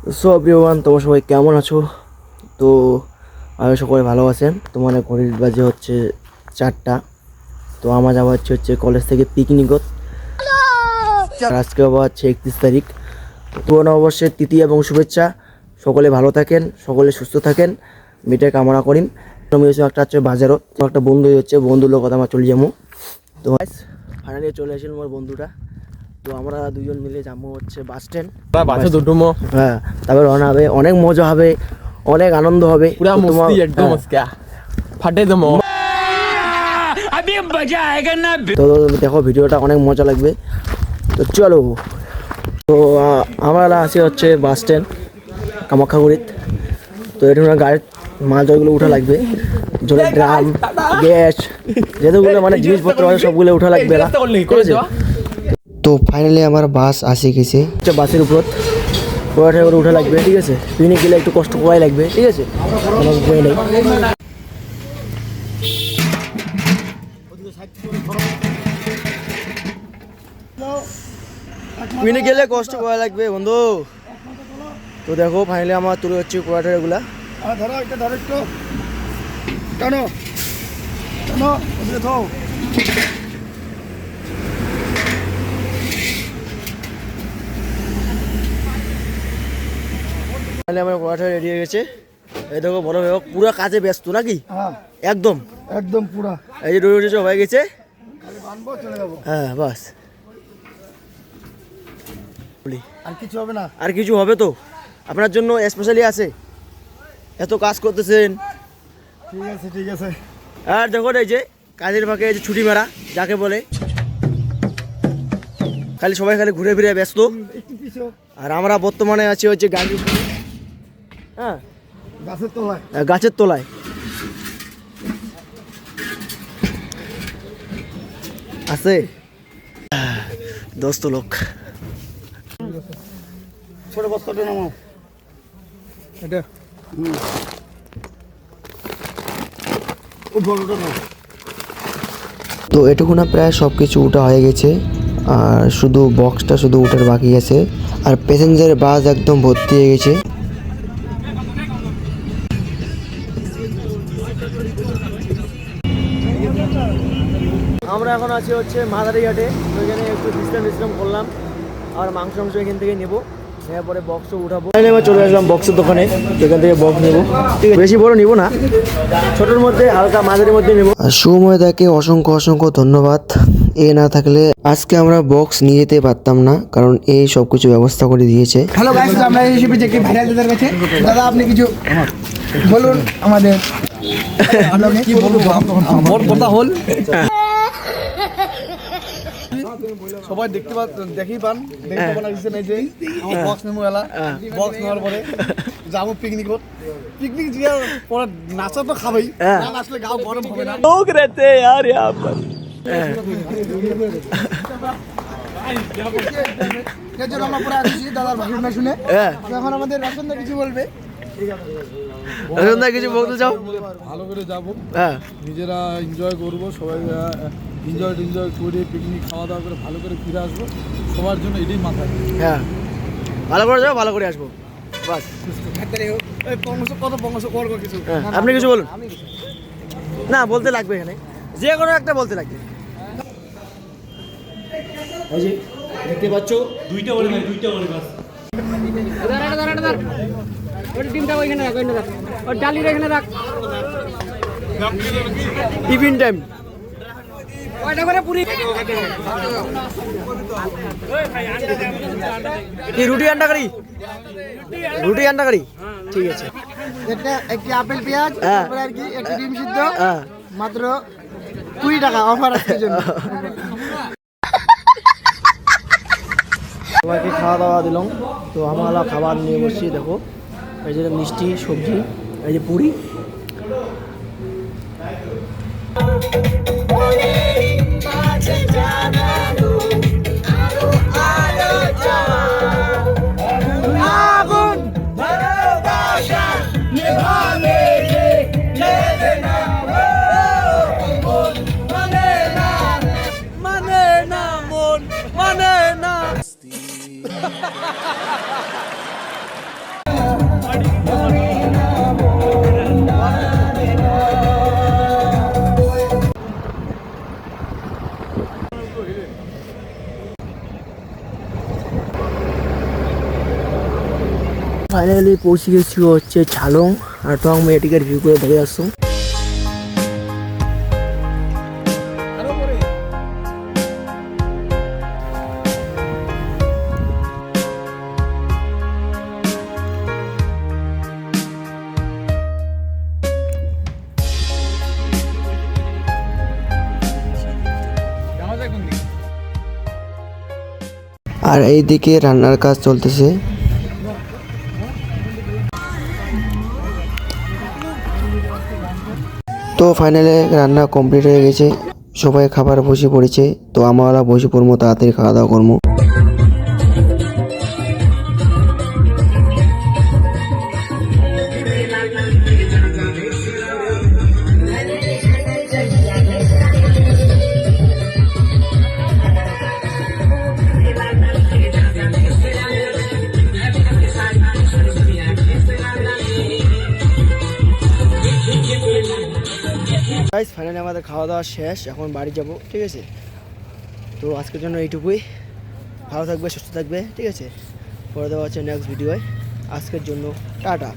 So everyone, তোমরা সবাই কেমন আছো? তো আমি সকলে ভালো আছেন। তোমার ঘড়ির বাজে হচ্ছে 4টা। তো আমার যাওয়া হচ্ছে কলেজ থেকে পিকনিকত। আজকে আবার হচ্ছে 31 তারিখ। তো অবশ্যই তৃতীয় এবং শুভেচ্ছা। সকলে ভালো থাকেন, সকলে সুস্থ থাকেন, মেয়েটাই কামনা করিম। আমি হচ্ছে একটা হচ্ছে বাজারও একটা বন্ধু হচ্ছে, বন্ধুর লোক আমার চলে যাবো। তো ফাইনালি চলে আসেন আমার বন্ধুটা। তো আমরা দুজন মিলে যাবো হচ্ছে বাস স্ট্যান্ড। হ্যাঁ, তারপর রওনা হবে, অনেক মজা হবে, অনেক আনন্দ হবে। পুরা মস্তি একদম মস্কা ফাটে দেবো। তো দেখো ভিডিওটা অনেক মজা লাগবে। তো চলো। তো আমরা আছি হচ্ছে বাস স্ট্যান্ড কামাখ্যাগুড়িত। তো এটা গাড়ির মাল জলগুলো উঠা লাগবে, জলের ড্রাম, গ্যাস, যেগুলো মানে জিনিসপত্র আছে সবগুলো উঠা লাগবে না, ঠিক আছে? তো ফাইনালি আমার বাস আসে গেছে বাসের উপর করে উঠা লাগবে, ঠিক আছে? পিকনিক গেলে একটু কষ্ট করাই লাগবে, ঠিক আছে? কোনো উপায় নেই। পিকনিক গেলে কষ্ট করা লাগবে বন্ধু। তো দেখো ফাইনালি আমার তুলে হচ্ছে কোয়াটারগুলা। ধরো একটা ধরো একটু টানো টানো ধরো। আমার কোয়াটার রেডি হয়ে গেছে। এই দেখো বড় ভাই পুরো কাজে ব্যস্ত নাকি? হ্যাঁ একদম একদম পুরা। এই যে রোড সব হয়ে গেছে। খালি বানবো চলে যাবো। হ্যাঁ বাস, আর কিছু হবে না। আর কিছু হবে তো আপনার জন্য স্পেশালি আছে, এত কাজ করতেছেন। ঠিক আছে ঠিক আছে। আর দেখো এই যে কাজের ফাঁকে এই যে ছুটি মারা যাকে বলে, খালি সবাই খালি ঘুরে ফিরে ব্যস্ত। একটু পিছু আর আমরা বর্তমানে আছি হচ্ছে গাড়ির উপরে, হ্যাঁ গাছের তলায়। গাছের তলায়। আছে দোস্ত লোক। ছোট বস্তাটা নামাও এটা। ও বড়টা নাও। তো এটুকু না প্রায় সব কিছু উঠা হয়ে গেছে, আর শুধু বক্সটা শুধু উঠার বাকি আছে। আর প্যাসেঞ্জারের বাস একদম ভর্তি হয়ে গেছে। আমরা এখন আছি হচ্ছে মাদারিঘাটে। ওইখানে একটু বিশ্রাম করলাম, আর মাংস এখান থেকে নেবো, নেওয়ার পরে বক্সও উঠাবো। এবার চলে আসলাম বক্সের দোকানে, যেখান থেকে বক্স নেবো। ঠিক আছে, বেশি বড় নিবো না, ছোটোর মধ্যে হালকা মাঝারির মধ্যে নেবো। সুময়দাকে অসংখ্য অসংখ্য ধন্যবাদ। এ না থাকলে আজকে আমরা বক্স নিয়ে যেতে পারতাম না, কারণ এই সব কিছু ব্যবস্থা করে দিয়েছে। হ্যালো গাইস, আমরা এসেছি যে ভাইরাল দাদার কাছে। দাদা আপনি কিছু বলুন আমাদের। কি বলবো মোর কথা হল, সবাই দেখতে দেখি পান দেখতে পান লাগছে না যে আমার বক্স নেমো এলা। বক্স নেওয়ার পরে যাবো পিকনিকত। পিকনিক জিয়া পরে নাচা তো খাবেই, না নাচলে গাও গরম হবে না। लोग रहते हैं यार यहाँ पर। এজন্য আমরা পুরো আসছি দাদার ভাষণ শুনে। এখন আমাদের রাশনদা কিছু বলবে। কিছু বলতে চাও? ভালো করে যাব, হ্যাঁ, নিজেরা এনজয় করব, সবাই এনজয় করে পিকনিক খাওয়া দাওয়া করে ভালো করে ফিরে আসবো। সবার জন্য এটাই মাথায়। হ্যাঁ, ভালো করে যাও, ভালো করে আসবো, বাস। আপনি কিছু বলুন না, বলতে লাগবে এখানে, যে কোনো একটা বলতে লাগবে। এই যে দেখতে পাচ্ছ দুইটা বলে নাই, দুইটা বলে বাস। টিফিন টাইম কি রুটি আন্ডা কারি, রুটি আন্ডা কারি, ঠিক আছে। একটা একটি আপেল পেঁয়াজ, তারপরে আর কি একটি ডিম সিদ্ধ, মাত্র 20 টাকা অফার আছে জন্য। সবাইকে খাওয়া দাওয়া দিলাম। তো আমরা খাবার নিয়ে বসছি, দেখো এই যে মিষ্টি সবজি, এই যে পুরি। ফাইনালি পৌঁছে গেছি হচ্ছে ঝালং আর তো আমি এটিকে রিভিউ করে দেখে আসছো। আর এইদিকে রান্নার কাজ চলতেছে। তো ফাইনালি রান্না কমপ্লিট হয়ে গেছে, সবাই খাবার বসে পড়েছে। তো আমরা বসে পড়বো, তাড়াতাড়ি খাওয়া দাওয়া করবো। গাইস ফাইনালি আমাদের খাওয়া দাওয়া শেষ, এখন বাড়ি যাব, ঠিক আছে। তো আজকের জন্য এইটুকুই। ভালো থাকবে, সুস্থ থাকবে, ঠিক আছে। পরে দেওয়া হচ্ছে নেক্সট ভিডিওয়। আজকের জন্য টাটা।